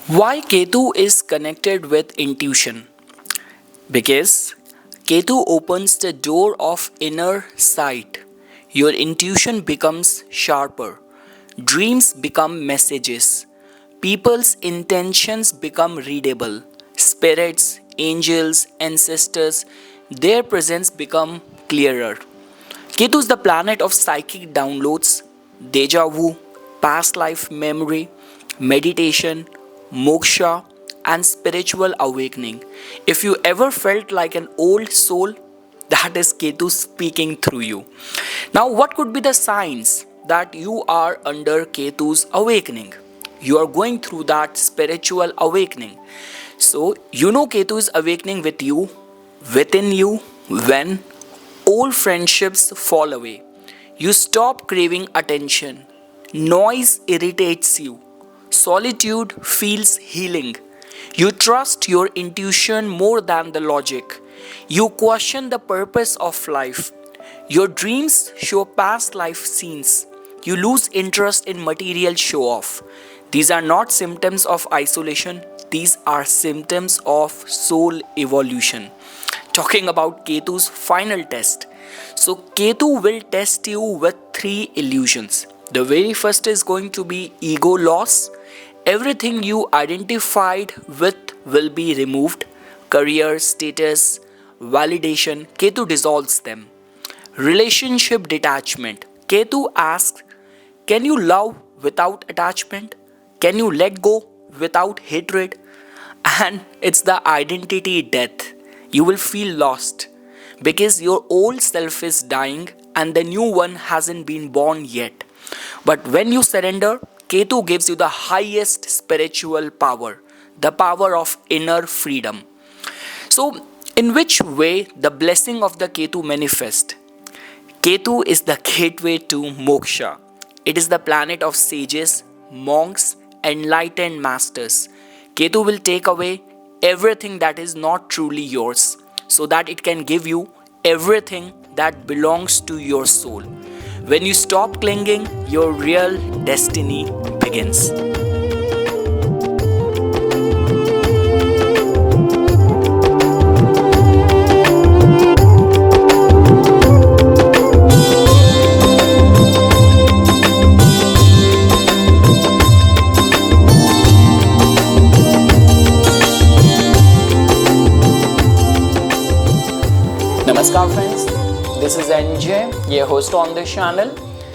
Why Ketu is connected with intuition? Because Ketu opens the door of inner sight. Your intuition becomes sharper. Dreams become messages. People's intentions become readable. Spirits, angels, ancestors, their presence become clearer. Ketu is the planet of psychic downloads, deja vu, past life memory, meditation, moksha, and spiritual awakening. If you ever felt like an old soul, that is Ketu speaking through you. Now, what could be the signs that you are under Ketu's awakening? You are going through that spiritual awakening. So, you know Ketu is awakening with you, within you, when old friendships fall away. You stop craving attention. Noise irritates you. Solitude feels healing. You trust your intuition more than the logic. You question the purpose of life. Your dreams show past life scenes. You lose interest in material show off. These are not symptoms of isolation, these are symptoms of soul evolution. Talking about Ketu's final test. So, Ketu will test you with three illusions. The very first is going to be ego loss. Everything you identified with will be removed. Career, status, validation, Ketu dissolves them. Relationship detachment. Ketu asks, can you love without attachment? Can you let go without hatred? And it's the identity death. You will feel lost because your old self is dying and the new one hasn't been born yet. But when you surrender, Ketu gives you the highest spiritual power, the power of inner freedom. So, in which way the blessing of the Ketu manifest? Ketu is the gateway to moksha. It is the planet of sages, monks, enlightened masters. Ketu will take away everything that is not truly yours so that it can give you everything that belongs to your soul. When you stop clinging, your real destiny begins. Namaskar friends, this is NJ, your host on this channel.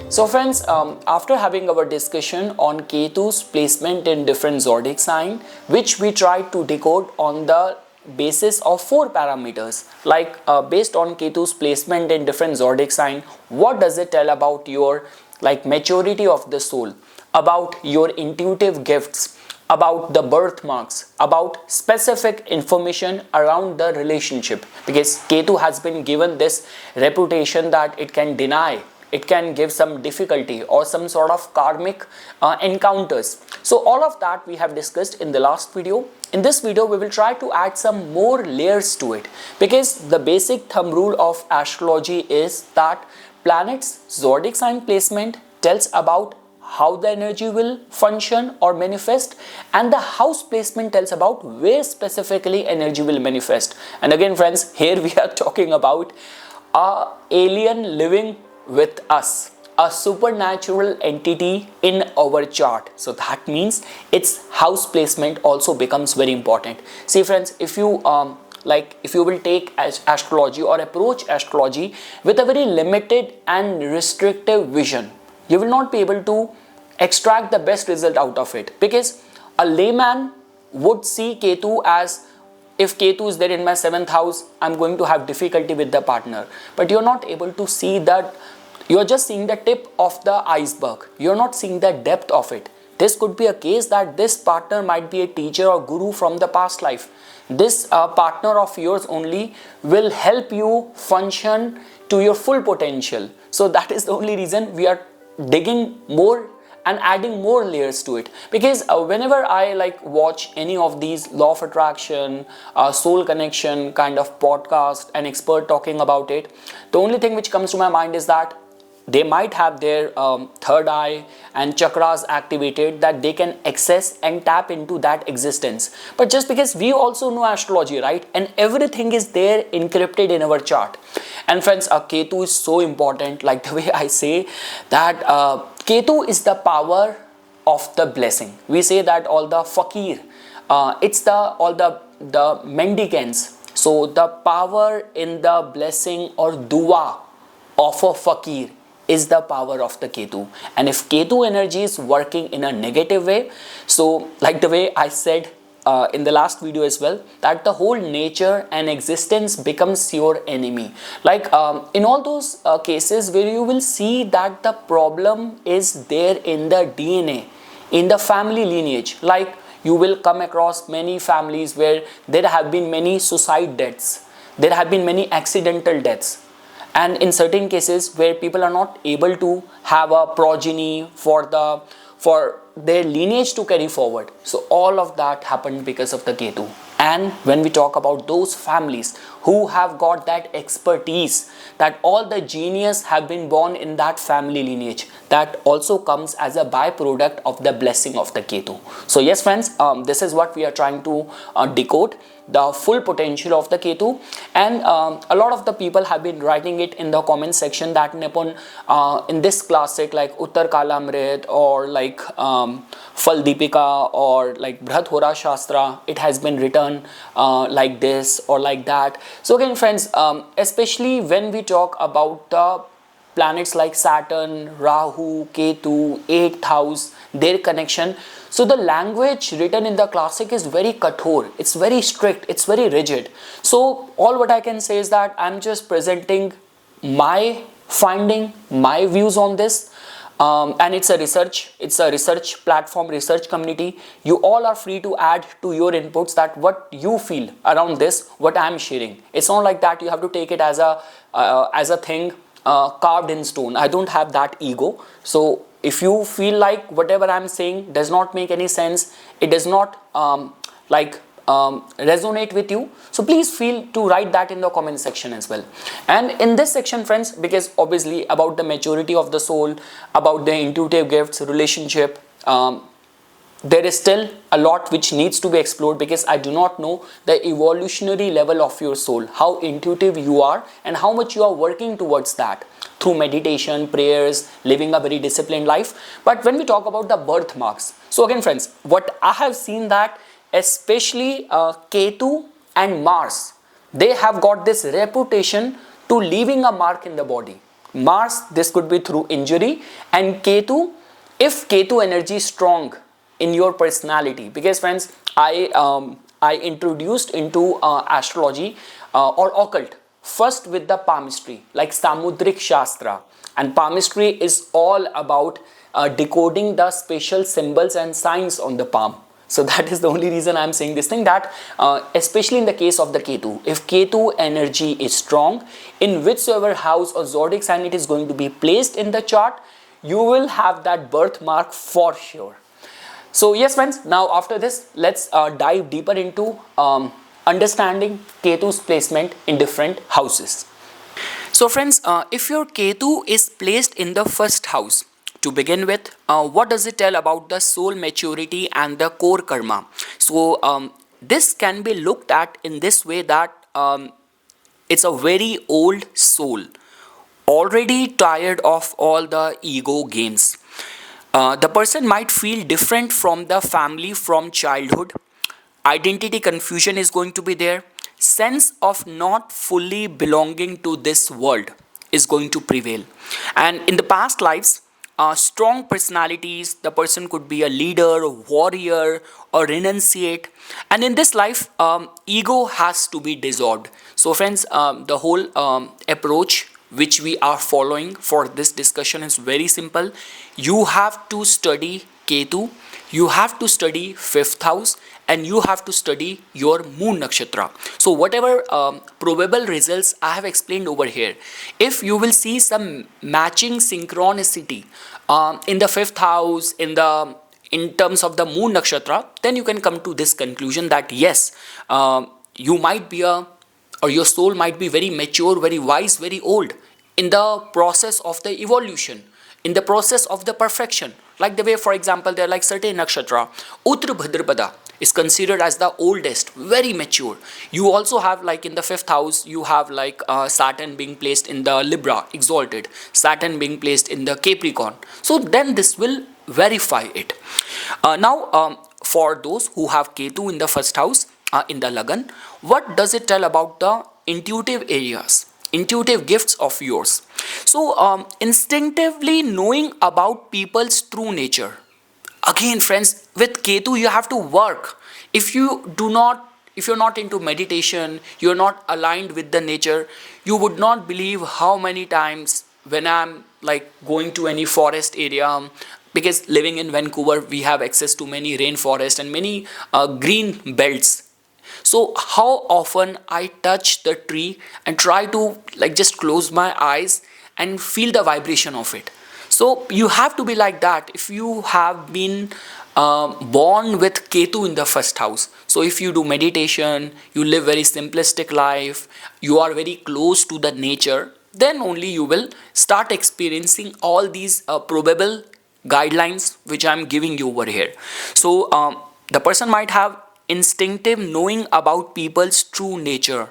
So friends, after having our discussion on Ketu's placement in different zodiac sign, which we tried to decode on the basis of four parameters, like based on Ketu's placement in different zodiac sign, what does it tell about your maturity of the soul, about your intuitive gifts, about the birthmarks, about specific information around the relationship, because Ketu has been given this reputation that it can deny, it can give some difficulty or some sort of karmic encounters. So all of that we have discussed in the last video. In this video we will try to add some more layers to it, because the basic thumb rule of astrology is that planets zodiac sign placement tells about how the energy will function or manifest, and the house placement tells about where specifically energy will manifest. And again friends, here we are talking about a alien living with us, a supernatural entity in our chart. So that means its house placement also becomes very important. See friends, if you if you will take astrology or approach astrology with a very limited and restrictive vision, you will not be able to extract the best result out of it, because a layman would see Ketu as, if Ketu is there in my 7th house, I'm going to have difficulty with the partner. But you're not able to see that, you're just seeing the tip of the iceberg, you're not seeing the depth of it. This could be a case that this partner might be a teacher or guru from the past life. This partner of yours only will help you function to your full potential. So that is the only reason we are digging more and adding more layers to it, because whenever I watch any of these law of attraction, soul connection kind of podcast, an expert talking about it, the only thing which comes to my mind is that they might have their third eye and chakras activated, that they can access and tap into that existence. But just because we also know astrology, right, and everything is there encrypted in our chart. And friends, Ketu is so important. Like the way I say that Ketu is the power of the blessing. We say that all the fakir, it's the all the mendicants. So the power in the blessing or dua of a fakir is the power of the Ketu. And if Ketu energy is working in a negative way, so like the way I said in the last video as well, that the whole nature and existence becomes your enemy. Like in all those cases where you will see that the problem is there in the DNA, in the family lineage. Like you will come across many families where there have been many suicide deaths, there have been many accidental deaths, and in certain cases where people are not able to have a progeny for their lineage to carry forward. So all of that happened because of the Ketu. And when we talk about those families who have got that expertise, that all the genius have been born in that family lineage, that also comes as a byproduct of the blessing of the Ketu. So yes friends, this is what we are trying to decode, the full potential of the Ketu. And a lot of the people have been writing it in the comment section that Nipun, in this classic like Uttar Kalamrit or like Fal Deepika or like Bhrat Shastra, it has been written like this or like that. So again friends, especially when we talk about the planets like Saturn, Rahu, Ketu, 8th house, their connection. So the language written in the classic is very kathor, it's very strict, it's very rigid. So all what I can say is that I'm just presenting my finding, my views on this. And it's a research platform, research community. You all are free to add to your inputs that what you feel around this, what I'm sharing. It's not like that you have to take it as a thing carved in stone. I don't have that ego. So if you feel like whatever I'm saying does not make any sense, it does not resonate with you, so please feel to write that in the comment section as well. And in this section friends, because obviously about the maturity of the soul, about the intuitive gifts, relationship, there is still a lot which needs to be explored, because I do not know the evolutionary level of your soul, how intuitive you are and how much you are working towards that through meditation, prayers, living a very disciplined life. But when we talk about the birthmarks, so again friends, what I have seen that especially Ketu and Mars, they have got this reputation to leaving a mark in the body. Mars, this could be through injury, and Ketu, if Ketu energy is strong in your personality, because friends, I introduced into astrology or occult first with the palmistry, like Samudrik Shastra, and palmistry is all about decoding the special symbols and signs on the palm. So that is the only reason I am saying this thing, that especially in the case of the Ketu, if Ketu energy is strong, in whichever house or zodiac sign it is going to be placed in the chart, you will have that birthmark for sure. So yes friends, now after this, let's dive deeper into understanding Ketu's placement in different houses. So friends, if your Ketu is placed in the first house, to begin with, what does it tell about the soul maturity and the core karma? So this can be looked at in this way, that it's a very old soul, already tired of all the ego games. The person might feel different from the family from childhood. Identity confusion is going to be there. Sense of not fully belonging to this world is going to prevail. And in the past lives, strong personalities, the person could be a leader, a warrior, or renunciate. And in this life, ego has to be dissolved. So friends, the whole approach which we are following for this discussion is very simple. You have to study Ketu, you have to study 5th house, and you have to study your moon nakshatra. So whatever probable results I have explained over here, if you will see some matching synchronicity in the 5th house, in terms of the moon nakshatra, then you can come to this conclusion that yes, you might be or your soul might be very mature, very wise, very old in the process of the evolution, in the process of the perfection. Like the way, for example, there are like certain nakshatra, Uttar Bhadrapada is considered as the oldest, very mature. You also have like in the fifth house, you have like Saturn being placed in the Libra, exalted, Saturn being placed in the Capricorn. So then this will verify it. Now, for those who have Ketu in the first house, in the Lagan, what does it tell about the intuitive areas, intuitive gifts of yours? So, instinctively knowing about people's true nature. Again, friends, with Ketu, you have to work. If you do not, if you're not into meditation, you're not aligned with the nature, you would not believe how many times when I'm like going to any forest area, because living in Vancouver, we have access to many rainforest and many green belts. So how often I touch the tree and try to like just close my eyes and feel the vibration of it. So you have to be like that if you have been born with Ketu in the first house. So if you do meditation, you live very simplistic life, you are very close to the nature, then only you will start experiencing all these probable guidelines which I'm giving you over here. So the person might have instinctive knowing about people's true nature.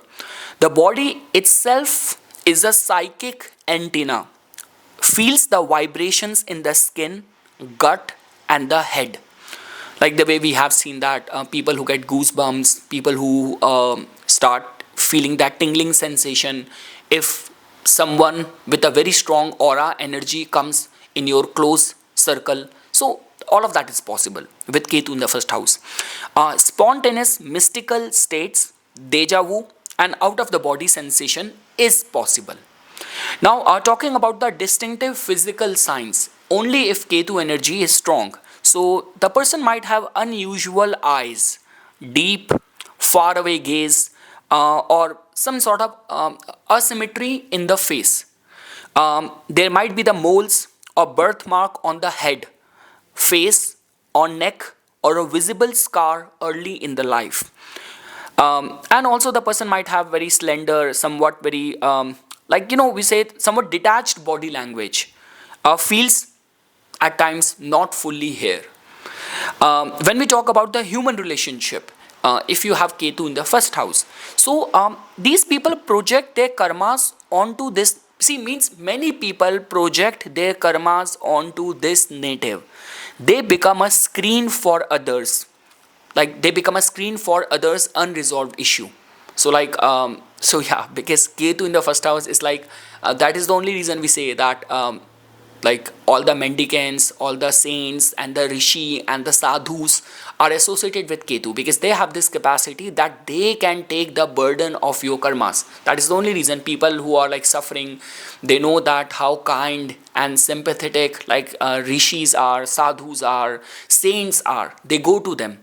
The body itself is a psychic antenna, feels the vibrations in the skin, gut, and the head. Like the way we have seen that people who get goosebumps, people who start feeling that tingling sensation if someone with a very strong aura energy comes in your close circle. So all of that is possible with Ketu in the first house. Spontaneous mystical states, deja vu, and out of the body sensation is possible. Now, talking about the distinctive physical signs, only if Ketu energy is strong. So, the person might have unusual eyes, deep, far away gaze, or some sort of asymmetry in the face. There might be the moles or birthmark on the head, face, or neck, or a visible scar early in the life. And also, the person might have very slender, somewhat very like we say somewhat detached body language, feels at times not fully here. When we talk about the human relationship, if you have Ketu in the first house, so these people project their karmas onto this. See, means many people project their karmas onto this native. They become a screen for others. Like they become a screen for others' unresolved issue. So like so yeah, because Ketu in the first house is like that is the only reason we say that like all the mendicants, all the saints and the rishi and the sadhus are associated with Ketu, because they have this capacity that they can take the burden of your karmas. That is the only reason people who are like suffering, they know that how kind and sympathetic like rishis are, sadhus are, saints are. They go to them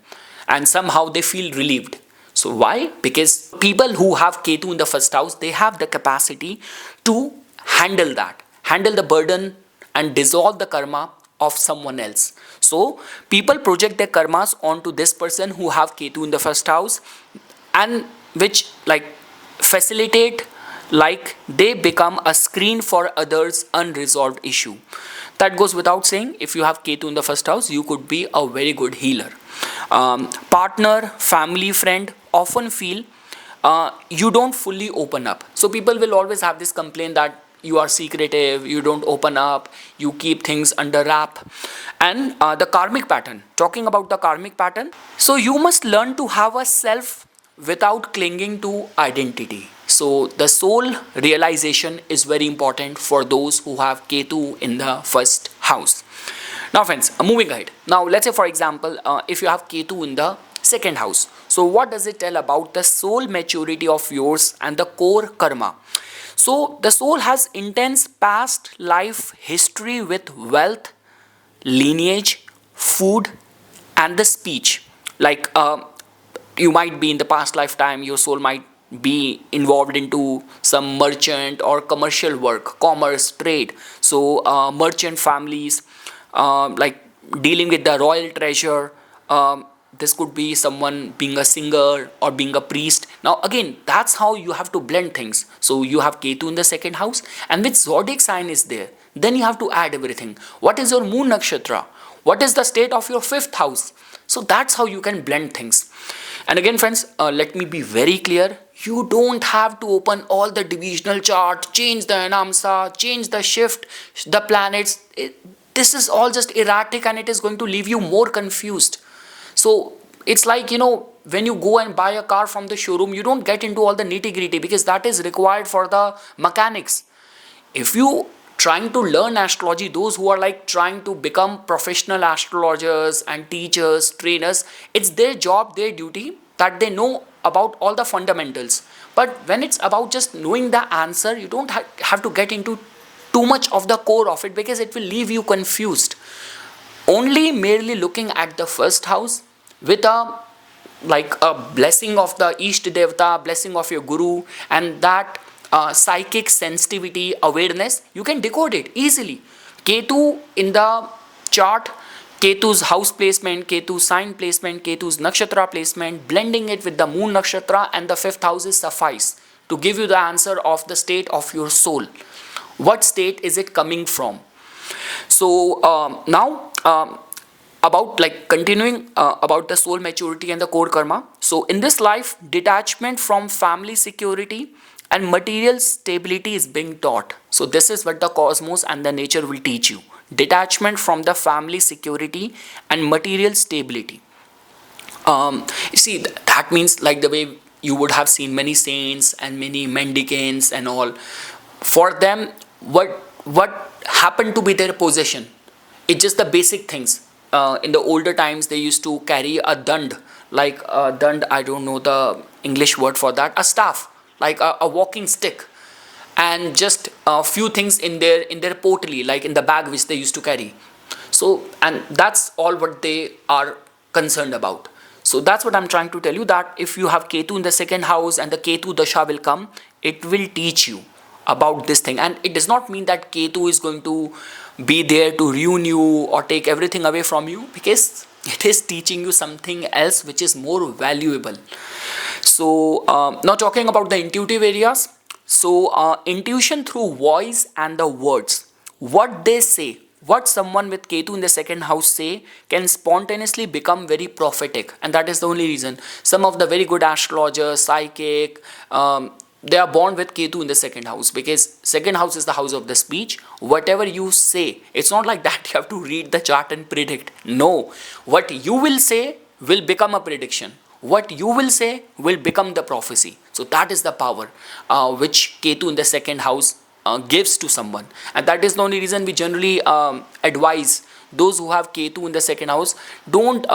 and somehow they feel relieved. So why? Because people who have Ketu in the first house, they have the capacity to handle that, handle the burden and dissolve the karma of someone else. So people project their karmas onto this person who have Ketu in the first house, and which like facilitate, like they become a screen for others' unresolved issue. That goes without saying, if you have Ketu in the first house, you could be a very good healer. Partner, family, friend often feel you don't fully open up. So people will always have this complaint that you are secretive, you don't open up, you keep things under wrap. And the karmic pattern, talking about the karmic pattern, so you must learn to have a self without clinging to identity. So the soul realization is very important for those who have Ketu in the first house. Now friends, moving ahead. Now let's say for example, if you have Ketu in the second house, so what does it tell about the soul maturity of yours and the core karma? So the soul has intense past life history with wealth, lineage, food, and the speech. Like you might be in the past lifetime, your soul might be involved into some merchant or commercial work, commerce, trade. So merchant families, like dealing with the royal treasure, this could be someone being a singer or being a priest. Now again, that's how you have to blend things. So you have Ketu in the second house, and which zodiac sign is there, then you have to add everything. What is your moon nakshatra? What is the state of your fifth house? So that's how you can blend things. And again friends, let me be very clear, you don't have to open all the divisional chart, change the anamsa, change the shift, the planets. This is all just erratic and it is going to leave you more confused. So it's like, when you go and buy a car from the showroom, you don't get into all the nitty gritty because that is required for the mechanics. If you trying to learn astrology, those who are like trying to become professional astrologers and teachers, trainers, it's their job, their duty, that they know about all the fundamentals. But when it's about just knowing the answer, you don't have to get into too much of the core of it because it will leave you confused. Only merely looking at the first house with a blessing of the Ishta Devata, blessing of your Guru, and that psychic sensitivity, awareness, you can decode it easily. Ketu in the chart, Ketu's house placement, Ketu's sign placement, Ketu's nakshatra placement, blending it with the moon nakshatra and the fifth house is suffice to give you the answer of the state of your soul. What state is it coming from? So now about continuing about the soul maturity and the core karma. So in this life, detachment from family security and material stability is being taught. So this is what the cosmos and the nature will teach you. Detachment from the family security and material stability. See, that means like the way you would have seen many saints and many mendicants and all. For them, what happened to be their possession? It's just the basic things. In the older times, they used to carry a dand, like a dand, I don't know the English word for that, a staff, like a walking stick, and just a few things in their potli, like in the bag which they used to carry. So, and that's all what they are concerned about. So that's what I'm trying to tell you, that if you have Ketu in the second house and the Ketu Dasha will come, it will teach you about this thing. And it does not mean that Ketu is going to be there to ruin you or take everything away from you, because it is teaching you something else which is more valuable. So now talking about the intuitive areas. So intuition through voice and the words, what they say, what someone with Ketu in the second house say can spontaneously become very prophetic. And that is the only reason some of the very good astrologers, psychic, they are born with Ketu in the second house, because second house is the house of the speech. Whatever you say, it's not like that you have to read the chart and predict. No, what you will say will become a prediction. What you will say will become the prophecy. So that is the power which Ketu in the second house gives to someone. And that is the only reason we generally advise those who have Ketu in the second house, don't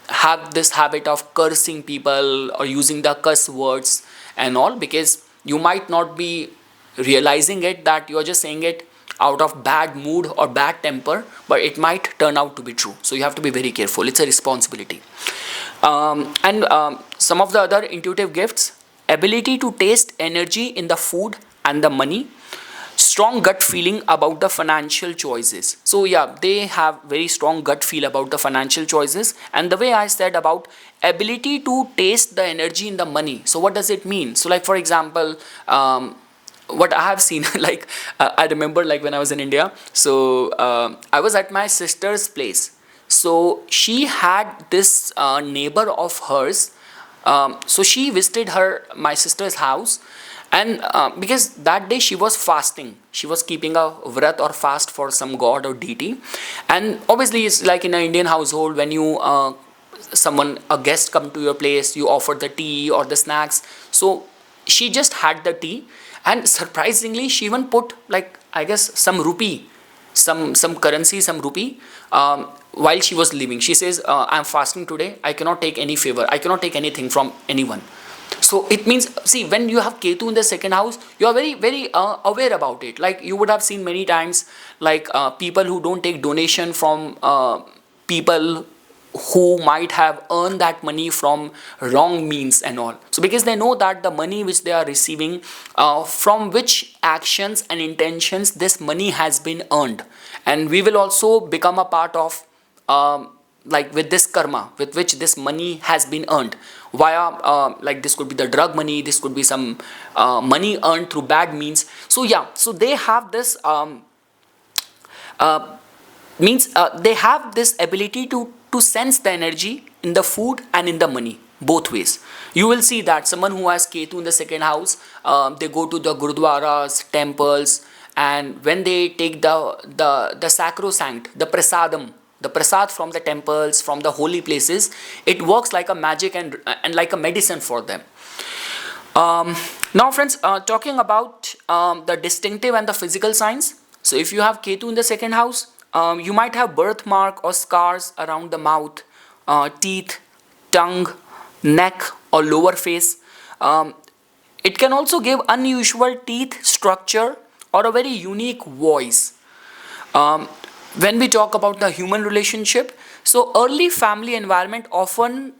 have this habit of cursing people or using the curse words and all, because you might not be realizing it, that you are just saying it out of bad mood or bad temper, but it might turn out to be true. So you have to be very careful. It's a responsibility. And some of the other intuitive gifts: ability to taste energy in the food and the money, strong gut feeling about the financial choices. So yeah, they have very strong gut feel about the financial choices. And the way I said about ability to taste the energy in the money, so what does it mean? So like for example, what I have seen, like I remember like when I was in India, so I was at my sister's place. So she had this neighbor of hers. So she visited my sister's house, and because that day she was fasting, she was keeping a vrat or fast for some god or deity. And obviously it's like in an Indian household, when you a guest come to your place, you offer the tea or the snacks. So she just had the tea, and surprisingly she even put, like, I guess some rupee, some currency, some rupee, while she was leaving. She says, I'm fasting today, I cannot take any favor, I cannot take anything from anyone. So it means, see, when you have Ketu in the second house, you are very, very aware about it. Like you would have seen many times, like people who don't take donation from people who might have earned that money from wrong means and all. So because they know that the money which they are receiving, from which actions and intentions this money has been earned. And we will also become a part of like with this karma with which this money has been earned via like this could be the drug money, this could be some money earned through bad means. So yeah, so they have this uh, means they have this ability to sense the energy in the food and in the money both ways. You will see that someone who has Ketu in the second house, they go to the gurudwaras, temples, and when they take the sacrosanct, the prasadam, the prasad from the temples, from the holy places, it works like a magic and like a medicine for them. um, Now friends, talking about the distinctive and the physical signs. So if you have Ketu in the second house, you might have birthmark or scars around the mouth, teeth, tongue, neck or lower face. um, it can also give unusual teeth structure or a very unique voice. um, when we talk about the human relationship, so early family environment often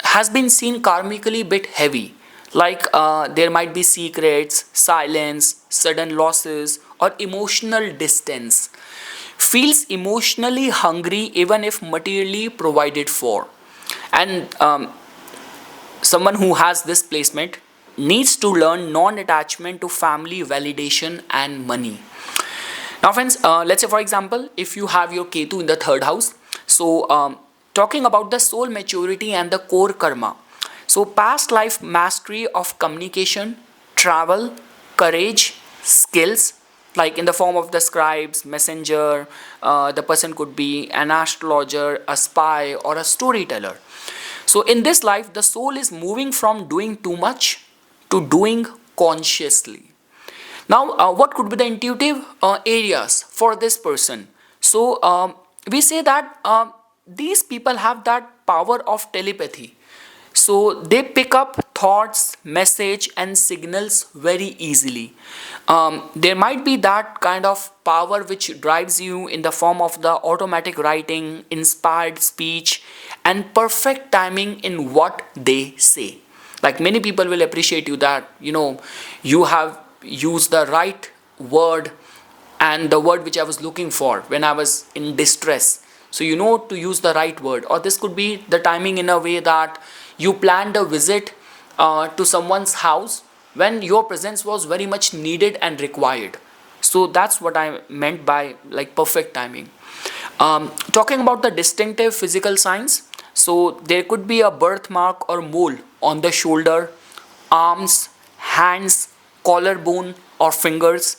has been seen karmically bit heavy, like there might be secrets, silence, sudden losses or emotional distance. Feels emotionally hungry even if materially provided for. And someone who has this placement needs to learn non-attachment to family validation and money. Now friends, let's say for example, if you have your Ketu in the third house, so talking about the soul maturity and the core karma. So past life mastery of communication, travel, courage, skills, like in the form of the scribes, messenger, the person could be an astrologer, a spy or a storyteller. So in this life, the soul is moving from doing too much to doing consciously. Now, what could be the intuitive areas for this person? So, we say that these people have that power of telepathy. So, they pick up thoughts, message, and signals very easily. There might be that kind of power which drives you in the form of the automatic writing, inspired speech, and perfect timing in what they say. Like many people will appreciate you that you have used the right word and the word which I was looking for when I was in distress. So you know to use the right word, or this could be the timing in a way that you planned a visit to someone's house when your presence was very much needed and required. So that's what I meant by like perfect timing. Talking about the distinctive physical signs, so there could be a birthmark or mole on the shoulder, arms, hands, collarbone, or fingers.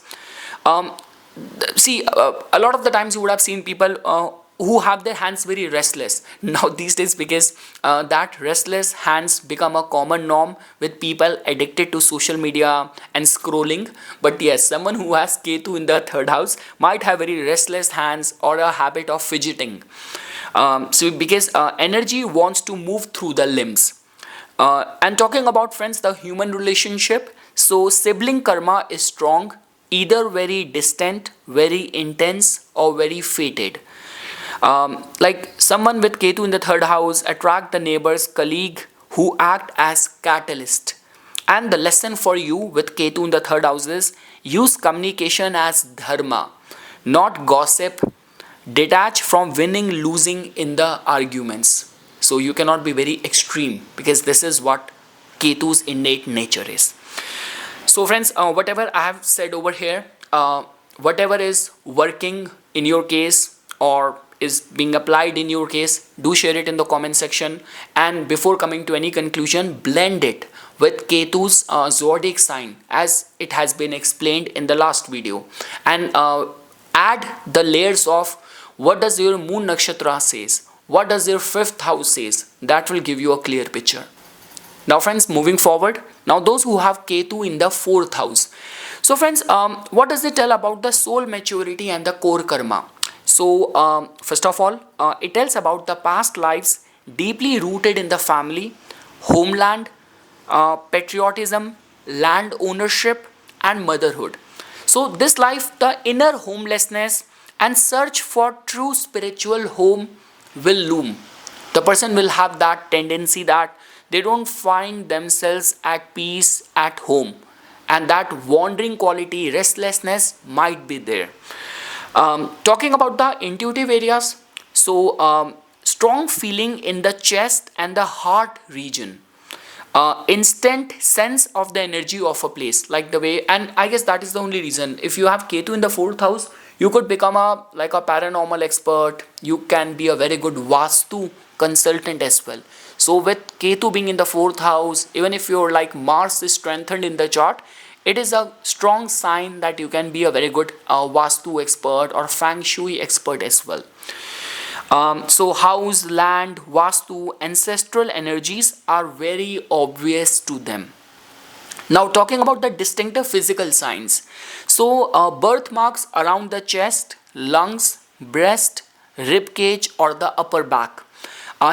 Um, See, a lot of the times you would have seen people who have their hands very restless now these days, because that restless hands become a common norm with people addicted to social media and scrolling. But yes, someone who has Ketu in the third house might have very restless hands or a habit of fidgeting. So because energy wants to move through the limbs. And talking about friends, the human relationship, so sibling karma is strong, either very distant, very intense, or very fated. Like someone with Ketu in the third house attract the neighbor's colleague who act as catalyst. And the lesson for you with Ketu in the third house is use communication as dharma, not gossip. Detach from winning, losing in the arguments. So you cannot be very extreme, because this is what Ketu's innate nature is. So friends, whatever I have said over here, whatever is working in your case or is being applied in your case, do share it in the comment section. And before coming to any conclusion, blend it with Ketu's zodiac sign as it has been explained in the last video, and add the layers of what does your moon nakshatra says, what does your fifth house says. That will give you a clear picture. Now friends, moving forward, now those who have Ketu in the fourth house. So friends, what does it tell about the soul maturity and the core karma? So first of all, it tells about the past lives deeply rooted in the family, homeland, patriotism, land ownership, and motherhood. So this life, the inner homelessness and search for true spiritual home will loom. The person will have that tendency that they don't find themselves at peace at home, and that wandering quality, restlessness might be there. Talking about the intuitive areas, so strong feeling in the chest and the heart region, instant sense of the energy of a place, like the way. And I guess that is the only reason, if you have Ketu in the fourth house, you could become a like a paranormal expert. You can be a very good vastu consultant as well. So with Ketu being in the fourth house, even if your like Mars is strengthened in the chart, it is a strong sign that you can be a very good vastu expert or feng shui expert as well. So house, land, vastu, ancestral energies are very obvious to them. Now talking about the distinctive physical signs. So birthmarks around the chest, lungs, breast, rib cage or the upper back.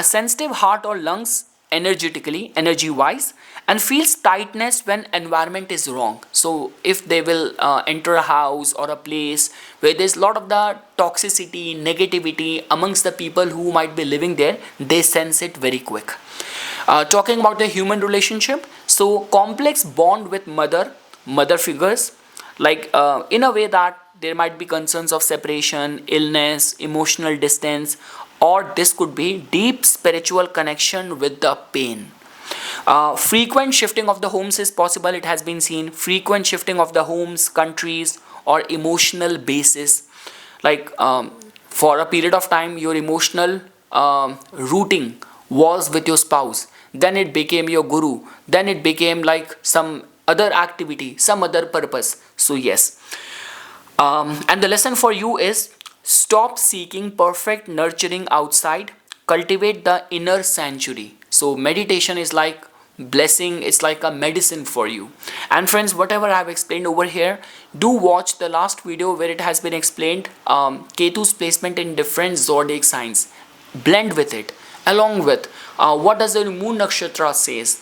Sensitive heart or lungs energetically, energy wise, and feels tightness when environment is wrong. So if they will enter a house or a place where there's a lot of the toxicity, negativity amongst the people who might be living there, they sense it very quick. Talking about the human relationship, so complex bond with mother figures, like in a way that there might be concerns of separation, illness, emotional distance, or this could be deep spiritual connection with the pain. Frequent shifting of the homes is possible. It has been seen frequent shifting of the homes, countries, or emotional basis. Like for a period of time, your emotional rooting was with your spouse. Then it became your guru. Then it became like some other activity, some other purpose. So yes. And the lesson for you is stop seeking perfect nurturing outside. Cultivate the inner sanctuary. So meditation is like blessing, it's like a medicine for you. And friends, whatever I have explained over here, do watch the last video where it has been explained Ketu's placement in different zodiac signs. Blend with it along with what does the moon nakshatra says,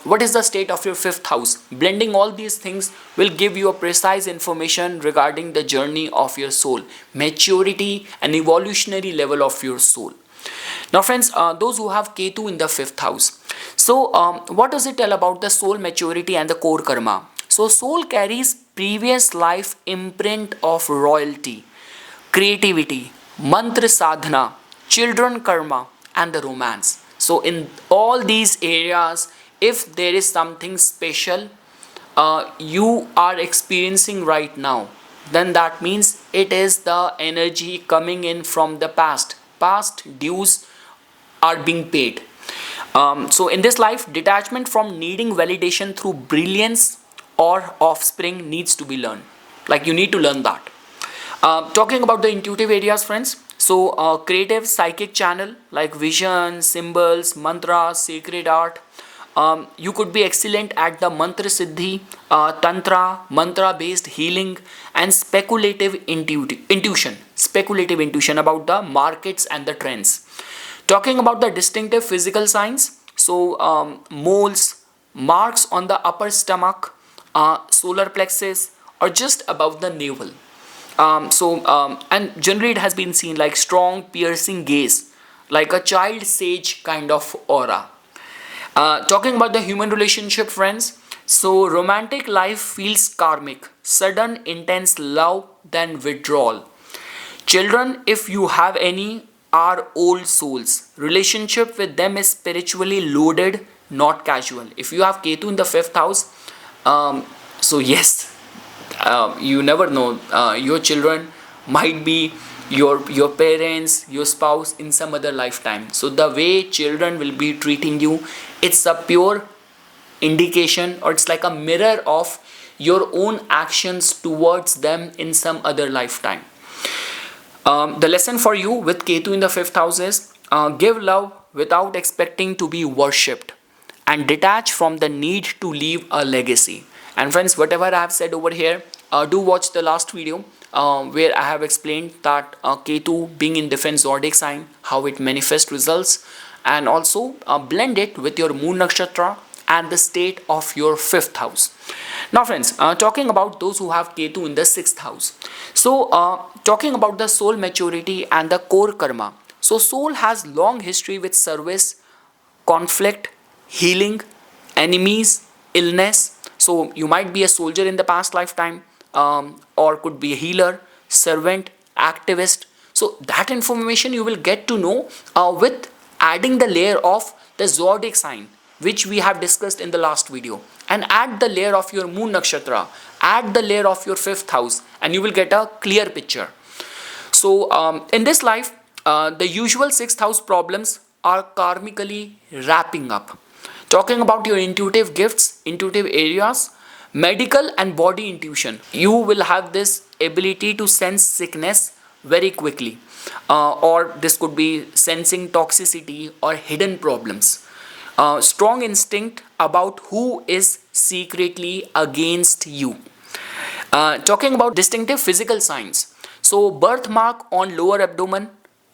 what is the state of your fifth house. Blending all these things will give you a precise information regarding the journey of your soul, maturity and evolutionary level of your soul. Now friends, those who have Ketu in the fifth house, so what does it tell about the soul maturity and the core karma? So soul carries previous life imprint of royalty, creativity, mantra sadhana, children karma and the romance. So in all these areas, if there is something special you are experiencing right now, then that means it is the energy coming in from the past. Past dues are being paid. So in this life, detachment from needing validation through brilliance or offspring needs to be learned. Like you need to learn that. Talking about the intuitive areas, friends. So creative psychic channel like vision, symbols, mantras, sacred art. You could be excellent at the mantra siddhi, tantra, mantra based healing, and speculative intuition. Speculative intuition about the markets and the trends. Talking about the distinctive physical signs, so moles, marks on the upper stomach, solar plexus, or just above the navel. And generally it has been seen like strong piercing gaze, like a child sage kind of aura. Talking about the human relationship, friends, so romantic life feels karmic, sudden intense love, then withdrawal. Children, if you have any, are old souls. Relationship with them is spiritually loaded, not casual. If you have Ketu in the fifth house, so yes, you never know. Your children might be your parents, your spouse in some other lifetime. So the way children will be treating you, it's a pure indication, or it's like a mirror of your own actions towards them in some other lifetime. The lesson for you with Ketu in the fifth house is give love without expecting to be worshipped, and detach from the need to leave a legacy. And friends, whatever I have said over here, do watch the last video where I have explained that Ketu being in different zodiac sign, how it manifests results, and also blend it with your moon nakshatra and the state of your fifth house. Now friends, talking about those who have Ketu in the sixth house. So talking about the soul maturity and the core karma. So soul has long history with service, conflict, healing, enemies, illness. So you might be a soldier in the past lifetime, or could be a healer, servant, activist. So that information you will get to know with adding the layer of the zodiac sign, which we have discussed in the last video, and add the layer of your moon nakshatra, add the layer of your fifth house, and you will get a clear picture. So in this life, the usual sixth house problems are karmically wrapping up. Talking about your intuitive gifts, intuitive areas, medical and body intuition, you will have this ability to sense sickness very quickly, or this could be sensing toxicity or hidden problems. Strong instinct about who is secretly against you. Talking about distinctive physical signs. So, birthmark on lower abdomen,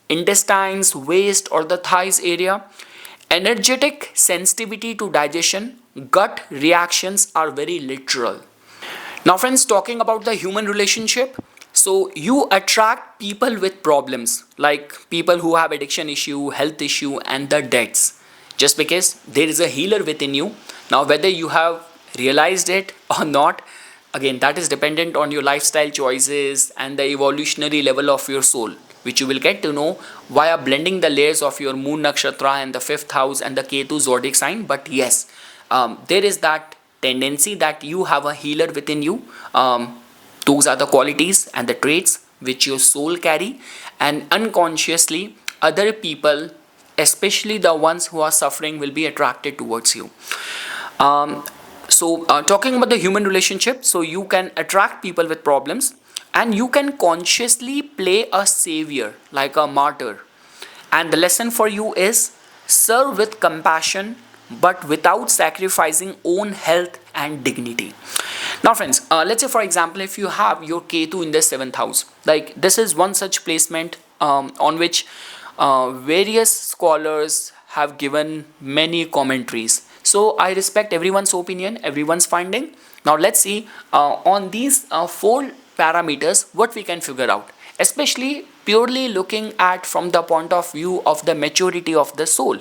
intestines, waist, or the thighs area. Energetic sensitivity to digestion, gut reactions are very literal. Now, friends, talking about the human relationship. So, you attract people with problems, like people who have addiction issue, health issue, and the debts, just because there is a healer within you. Now, whether you have realized it or not, again, that is dependent on your lifestyle choices and the evolutionary level of your soul, which you will get to know via blending the layers of your moon nakshatra and the fifth house and the Ketu zodiac sign. But yes, there is that tendency that you have a healer within you. Those are the qualities and the traits which your soul carry, and unconsciously other people, especially the ones who are suffering, will be attracted towards you. Talking about the human relationship, so you can attract people with problems, and you can consciously play a savior like a martyr. And the lesson for you is serve with compassion but without sacrificing own health and dignity. Now, friends, let's say for example, if you have your Ketu in the seventh house, like this is one such placement on which various scholars have given many commentaries. So I respect everyone's opinion, everyone's finding. Now let's see on these four parameters what we can figure out, especially purely looking at from the point of view of the maturity of the soul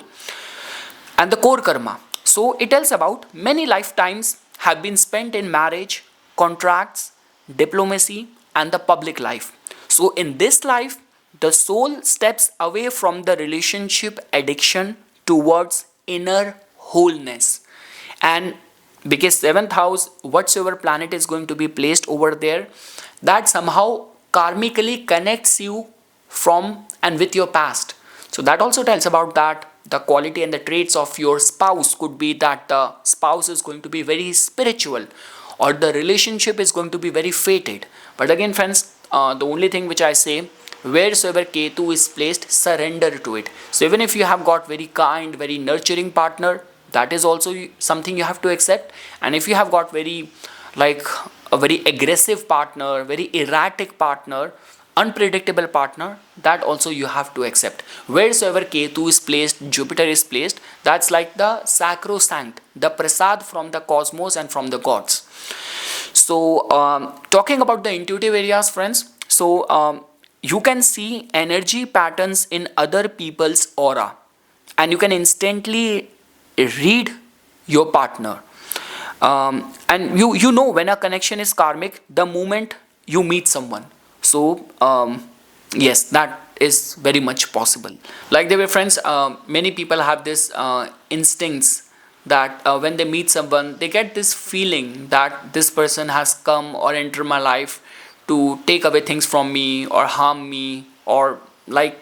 and the core karma. So it tells about many lifetimes have been spent in marriage, contracts, diplomacy, and the public life. So in this life, the soul steps away from the relationship addiction towards inner wholeness. And because seventh house, whatsoever planet is going to be placed over there, that somehow karmically connects you from and with your past. So that also tells about that the quality and the traits of your spouse could be that the spouse is going to be very spiritual, or the relationship is going to be very fated. But again, friends, the only thing which I say, wheresoever Ketu is placed, surrender to it. So even if you have got very kind, very nurturing partner, that is also something you have to accept. And if you have got very like a very aggressive partner, very erratic partner, unpredictable partner, that also you have to accept. Wheresoever Ketu is placed, Jupiter is placed, that's like the sacrosanct, the prasad from the cosmos and from the gods. So talking about the intuitive areas, friends, so you can see energy patterns in other people's aura, and you can instantly read your partner. And you know when a connection is karmic the moment you meet someone. So yes, that is very much possible. Like they were friends, many people have this instincts that when they meet someone, they get this feeling that this person has come or entered my life to take away things from me or harm me or like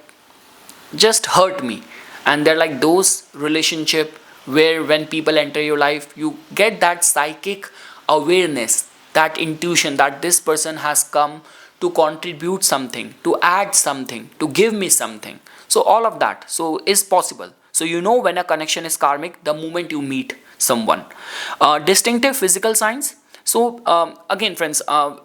just hurt me. And they're like those relationship where when people enter your life, you get that psychic awareness, that intuition that this person has come to contribute something, to add something, to give me something. So all of that so is possible. So you know when a connection is karmic the moment you meet someone. Distinctive physical signs. So again, friends,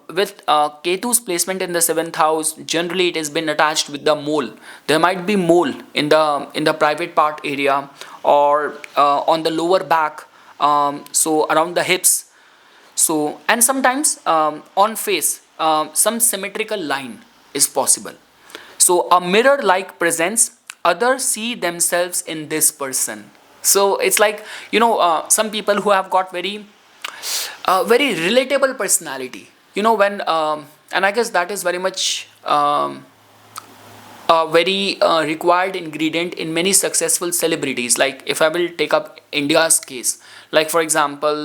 with Ketu's placement in the seventh house, generally it has been attached with the mole. There might be mole in the private part area, or on the lower back, so around the hips. So and sometimes on face, some symmetrical line is possible. So a mirror-like presence, others see themselves in this person. So it's like, you know, some people who have got very very relatable personality, you know, when and I guess that is very much a very required ingredient in many successful celebrities. Like if I will take up India's case, like for example,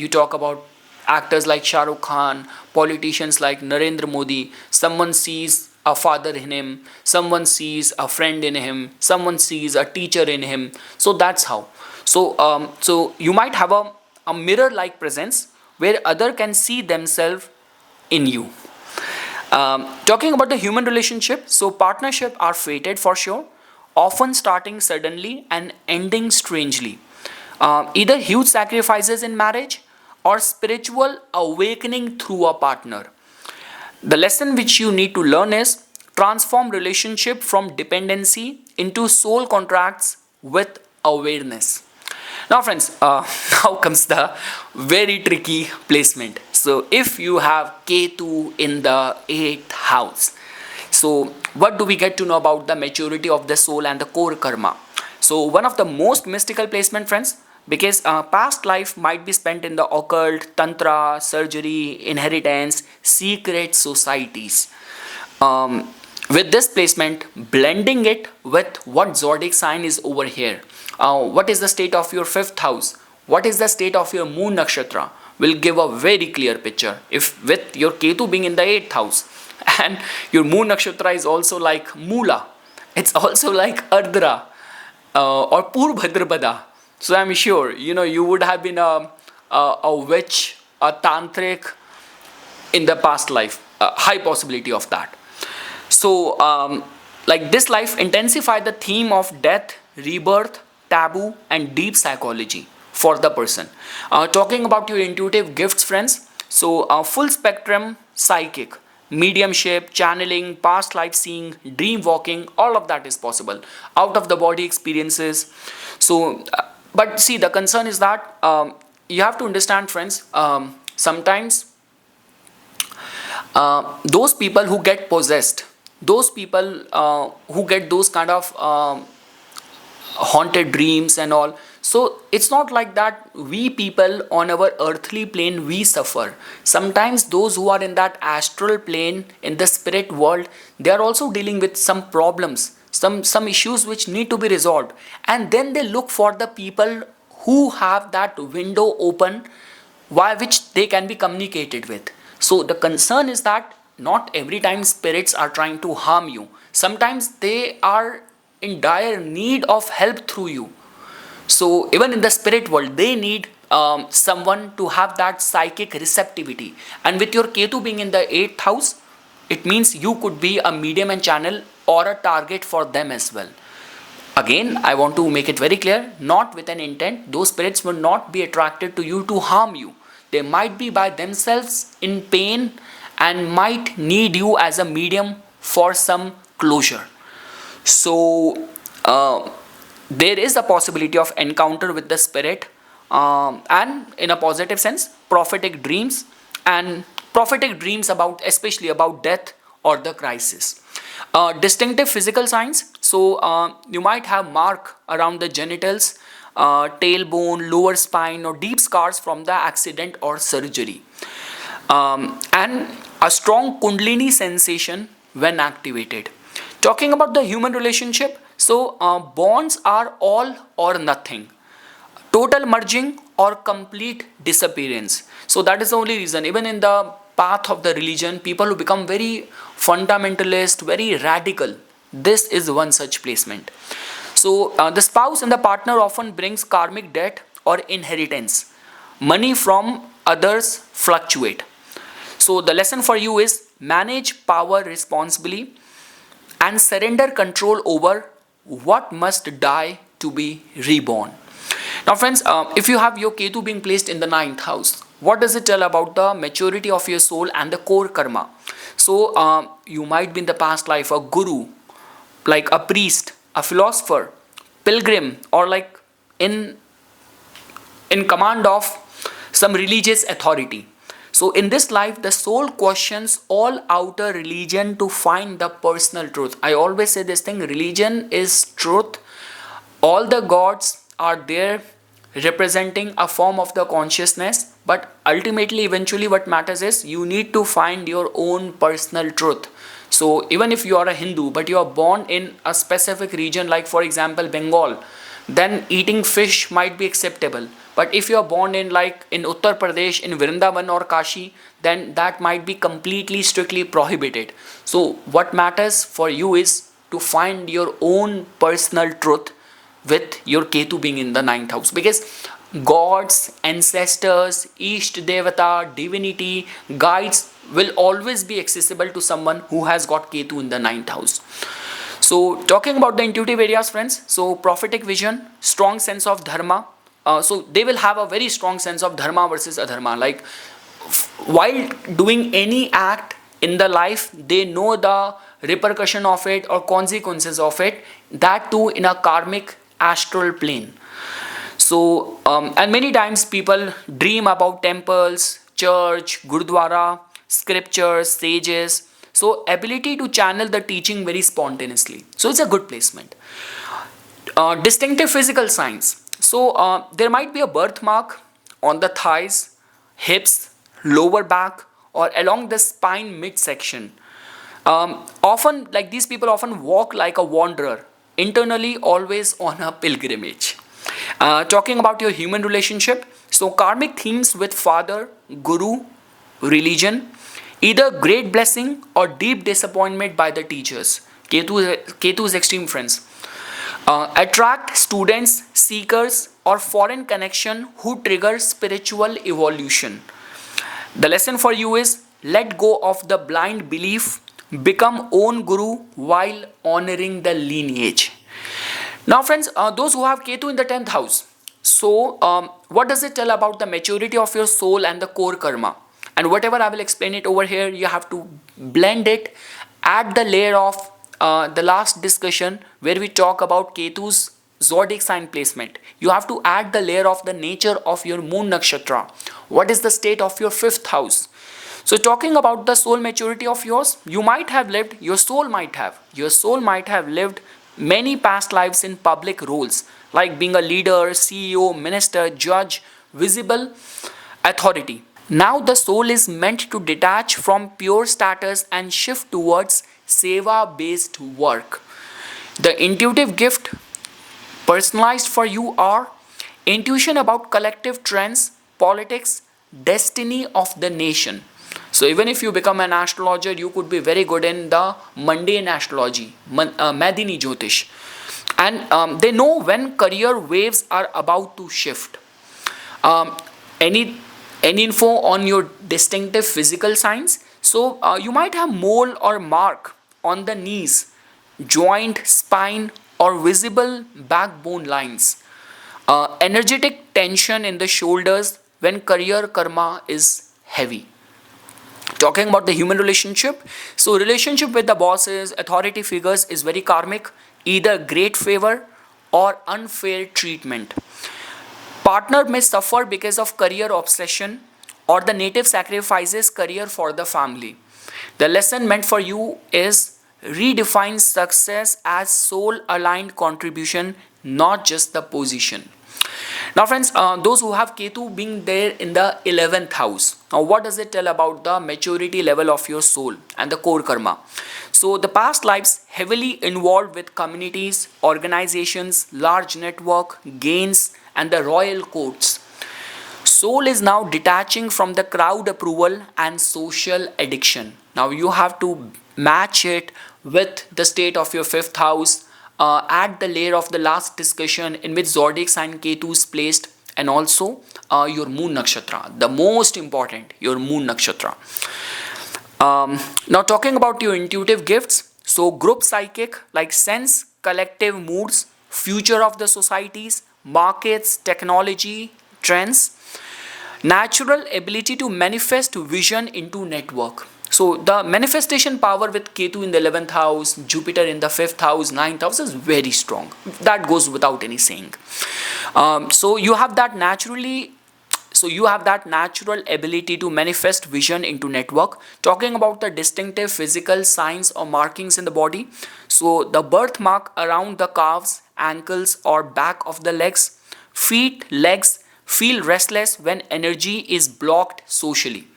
you talk about actors like Shah Rukh Khan, politicians like Narendra Modi. Someone sees a father in him, someone sees a friend in him, someone sees a teacher in him. So that's how. So you might have a mirror like presence where other can see themselves in you. Talking about the human relationship, so partnership are fated for sure, often starting suddenly and ending strangely. Either huge sacrifices in marriage or spiritual awakening through a partner. The lesson which you need to learn is transform relationship from dependency into soul contracts with awareness. Now, friends, now comes the very tricky placement. So, if you have Ketu in the 8th house, so what do we get to know about the maturity of the soul and the core karma? So, one of the most mystical placement, friends, because past life might be spent in the occult, tantra, surgery, inheritance, secret societies. Um, with this placement, blending it with what zodiac sign is over here. What is the state of your 5th house? What is the state of your moon nakshatra? Will give a very clear picture. If with your Ketu being in the 8th house and your moon nakshatra is also like Mula, it's also like Ardra or Purvhadrapada. So I'm sure you would have been a witch, a tantric in the past life. High possibility of that. So, like this life intensify the theme of death, rebirth, taboo, and deep psychology for the person. Talking about your intuitive gifts, friends. So, full spectrum psychic, mediumship, channeling, past life seeing, dream walking, all of that is possible. Out of the body experiences. So, but see, the concern is that you have to understand, friends. Sometimes those people who get possessed, those people who get those kind of haunted dreams and all, so it's not like that we people on our earthly plane we suffer. Sometimes those who are in that astral plane in the spirit world, they are also dealing with some problems, some issues which need to be resolved, and then they look for the people who have that window open by which they can be communicated with. So the concern is that not every time spirits are trying to harm you. Sometimes they are in dire need of help through you. So even in the spirit world, they need someone to have that psychic receptivity. And with your Ketu being in the 8th house, it means you could be a medium and channel or a target for them as well. Again, I want to make it very clear, not with an intent. Those spirits will not be attracted to you to harm you. They might be by themselves in pain and might need you as a medium for some closure. So, there is a possibility of encounter with the spirit, and in a positive sense, prophetic dreams about, especially about death or the crisis. Distinctive physical signs. So, you might have mark around the genitals, tailbone, lower spine, or deep scars from the accident or surgery. And a strong Kundalini sensation when activated. Talking about the human relationship, so bonds are all or nothing, total merging or complete disappearance. So that is the only reason, even in the path of the religion, people who become very fundamentalist, very radical, this is one such placement. So the spouse and the partner often brings karmic debt or inheritance. Money from others fluctuate. So the lesson for you is manage power responsibly and surrender control over what must die to be reborn. Now friends, if you have your Ketu being placed in the 9th house, what does it tell about the maturity of your soul and the core karma? So you might be in the past life a guru, like a priest, a philosopher, pilgrim, or like in command of some religious authority. So in this life, the soul questions all outer religion to find the personal truth. I always say this thing, religion is truth. All the gods are there representing a form of the consciousness, but ultimately, eventually what matters is you need to find your own personal truth. So even if you are a Hindu, but you are born in a specific region, like for example Bengal, then eating fish might be acceptable. But if you are born in like in Uttar Pradesh, in Vrindavan or Kashi, then that might be completely strictly prohibited. So what matters for you is to find your own personal truth with your Ketu being in the ninth house, because gods, ancestors, Ishta Devata, divinity, guides will always be accessible to someone who has got Ketu in the ninth house. So, talking about the intuitive areas, friends, so prophetic vision, strong sense of dharma. So, they will have a very strong sense of dharma versus adharma. Like, while doing any act in the life, they know the repercussion of it or consequences of it, that too in a karmic astral plane. So, and many times people dream about temples, church, gurdwara, scriptures, sages. So, ability to channel the teaching very spontaneously. So, it's a good placement. Distinctive physical signs. So, there might be a birthmark on the thighs, hips, lower back, or along the spine midsection. Often, like these people often walk like a wanderer, internally always on a pilgrimage. Talking about your human relationship, so karmic themes with father, guru, religion, either great blessing or deep disappointment by the teachers. Ketu is extreme, friends. Attract students, seekers, or foreign connection who trigger spiritual evolution. The lesson for you is let go of the blind belief, become own guru while honoring the lineage. Now, friends, those who have Ketu in the 10th house, so what does it tell about the maturity of your soul and the core karma? And whatever I will explain it over here, you have to blend it, add the layer of the last discussion where we talk about Ketu's zodiac sign placement. You have to add the layer of the nature of your moon nakshatra. What is the state of your 5th house? So talking about the soul maturity of yours, your soul might have lived many past lives in public roles, like being a leader, CEO, minister, judge, visible authority. Now the soul is meant to detach from pure status and shift towards seva based work. The intuitive gift personalized for you are intuition about collective trends, politics, destiny of the nation. So even if you become an astrologer, you could be very good in the mundane astrology, Madini Jyotish. And they know when career waves are about to shift. Um, any info on your distinctive physical signs? So you might have mole or mark on the knees, joint, spine, or visible backbone lines. Energetic tension in the shoulders when career karma is heavy. Talking about the human relationship, so relationship with the bosses, authority figures is very karmic, either great favor or unfair treatment. Partner may suffer because of career obsession, or the native sacrifices career for the family. The lesson meant for you is redefine success as soul aligned contribution, not just the position. Now, friends, those who have Ketu being there in the 11th house, now what does it tell about the maturity level of your soul and the core karma? So, the past lives heavily involved with communities, organizations, large network, gains, and the royal courts. Soul is now detaching from the crowd approval and social addiction. Now, you have to match it with the state of your 5th house, add the layer of the last discussion in which zodiac sign Ketu is placed, and also your moon nakshatra, the most important, your moon nakshatra. Now talking about your intuitive gifts, so group psychic like sense collective moods, future of the societies, markets, technology, trends, natural ability to manifest vision into network. So the manifestation power with Ketu in the 11th house, Jupiter in the 5th house, 9th house is very strong. That goes without any saying. So you have that natural ability to manifest vision into network. Talking about the distinctive physical signs or markings in the body, so the birthmark around the calves, ankles, or back of the legs, feet, legs feel restless when energy is blocked socially.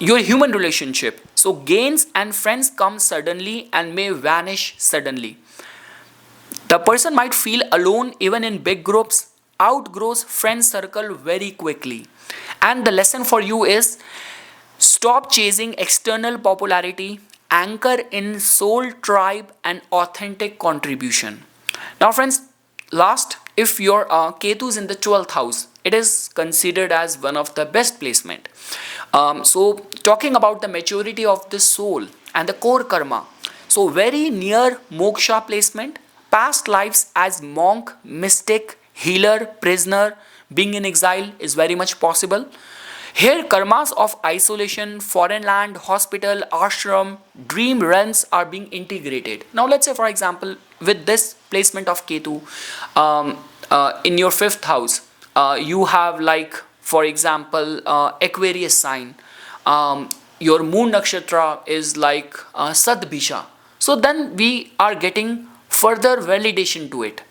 Your human relationship, So gains and friends come suddenly and may vanish suddenly. The person might feel alone even in big groups, outgrows friend circle very quickly. And the lesson for you is stop chasing external popularity, anchor in soul tribe and authentic contribution. Now, friends, last, if your Ketu is in the 12th house, it is considered as one of the best placement. So, talking about the maturity of the soul and the core karma, so very near moksha placement, past lives as monk, mystic, healer, prisoner, being in exile is very much possible. Here, karmas of isolation, foreign land, hospital, ashram, dream realms are being integrated. Now, let's say, for example, with this placement of Ketu in your 5th house, you have, like, for example, Aquarius sign. Your moon nakshatra is like Sadbhisha. So, then we are getting further validation to it.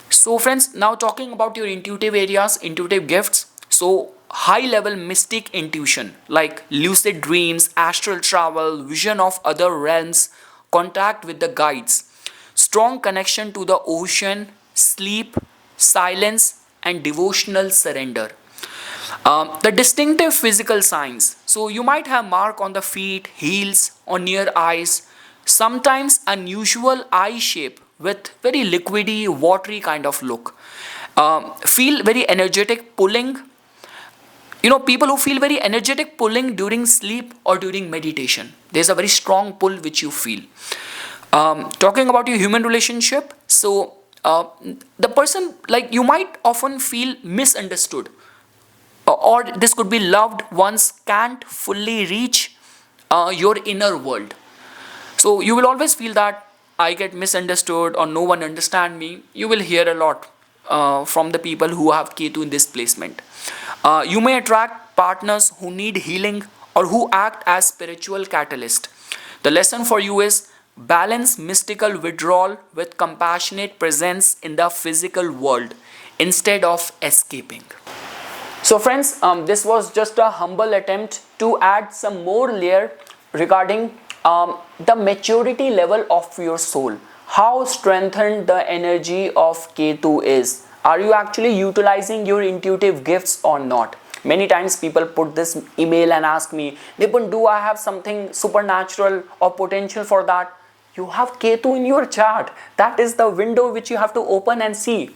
So, friends, now talking about your intuitive areas, intuitive gifts. So, high level mystic intuition like lucid dreams, astral travel, vision of other realms, contact with the guides, strong connection to the ocean, sleep, silence, and devotional surrender. The distinctive physical signs. So you might have mark on the feet, heels, or near eyes. Sometimes unusual eye shape with very liquidy, watery kind of look. Feel very energetic pulling. People who feel very energetic pulling during sleep or during meditation. There's a very strong pull which you feel. Talking about your human relationship, so the person, like, you might often feel misunderstood, or this could be loved ones can't fully reach your inner world. So you will always feel that I get misunderstood or no one understand me. You will hear a lot from the people who have Ketu in this placement. You may attract partners who need healing or who act as spiritual catalyst. The lesson for you is balance mystical withdrawal with compassionate presence in the physical world instead of escaping. So friends, this was just a humble attempt to add some more layer regarding the maturity level of your soul. How strengthened the energy of Ketu is. Are you actually utilizing your intuitive gifts or not? Many times people put this email and ask me, Nipun, do I have something supernatural or potential for that? You have Ketu in your chart. That is the window which you have to open and see.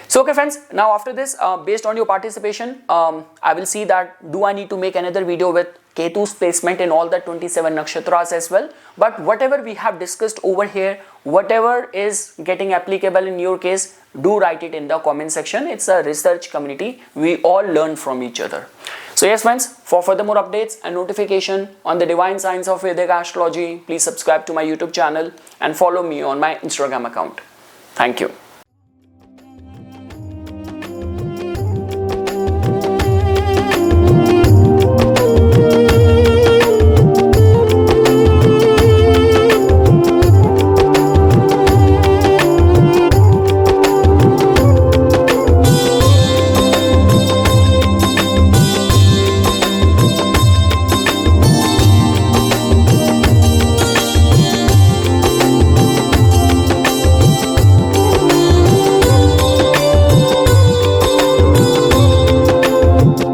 So okay friends, now after this, based on your participation, I will see that do I need to make another video with Ketu's placement in all the 27 nakshatras as well. But whatever we have discussed over here, whatever is getting applicable in your case, do write it in the comment section. It's a research community. We all learn from each other. So yes friends, for further more updates and notification on the divine science of Vedic Astrology, please subscribe to my YouTube channel and follow me on my Instagram account. Thank you.